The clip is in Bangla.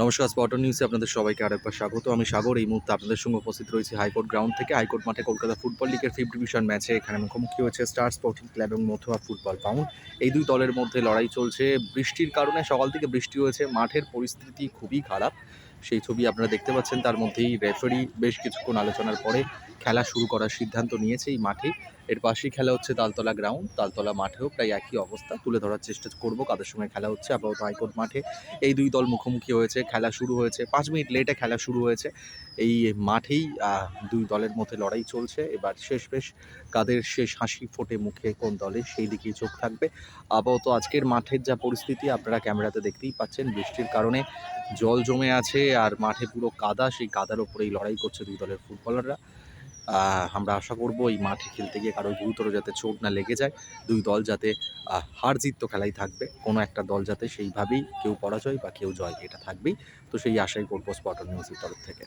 নমস্কার, স্পটন নিউজে আপনাদের সবাইকে আরেকবার স্বাগত। আমি সাগর। এই মুহূর্তে আপনাদের সঙ্গে উপস্থিত রয়েছি হাইকোর্ট গ্রাউন্ড থেকে। হাইকোর্ট মাঠে কলকাতা ফুটবল লিগের 5th ডিভিশন ম্যাচে এখানে মুখোমুখি হয়েছে স্টার স্পোর্টিং ক্লাব এবং মথুয়া ফুটবল পাউন্ড। এই দুই দলের মধ্যে লড়াই চলছে। বৃষ্টির কারণে সকাল থেকে বৃষ্টি হয়েছে, মাঠের পরিস্থিতি খুবই খারাপ। সেই ছবি আপনারা দেখতে পাচ্ছেন। তার মধ্যেই রেফারি বেশ কিছুক্ষণ আলোচনার পরে খেলা শুরু করার সিদ্ধান্ত নিয়েছে এই মাঠেই। এর পাশেই খেলা হচ্ছে তালতলা গ্রাউন্ড। তালতলা মাঠেও প্রায় একই অবস্থা। তুলে ধরার চেষ্টা করব কাদের সঙ্গে খেলা হচ্ছে। আপাতত হাইকোর্ট মাঠে এই দুই দল মুখোমুখি হয়েছে, খেলা শুরু হয়েছে। 5 মিনিট লেটে খেলা শুরু হয়েছে। এই মাঠেই দুই দলের মধ্যে লড়াই চলছে। এবার শেষমেশ কাদের শেষ হাসি ফোটে মুখে কোন দলের, সেই দিকেই চোখ থাকবে। আপাতত আজকের মাঠের যা পরিস্থিতি আপনারা ক্যামেরাতে দেখতেই পাচ্ছেন। বৃষ্টির কারণে জল জমে আছে আর মাঠে পুরো কাদা। সেই কাদার ওপরেই লড়াই করছে দুই দলের ফুটবলাররা। আমরা আশা করব এই মাঠে খেলতে গিয়ে কারো গুরুতর যাতে চোট না লেগে যায়। দুই দল যাতে হার জিত তো খেলাই থাকবে। কোনো একটা দল যাতে সেইভাবেই কেউ পরাজয় বা কেউ জয়, এটা থাকবেই। তো সেই আশাই করব স্পটন নিউজের তরফ থেকে।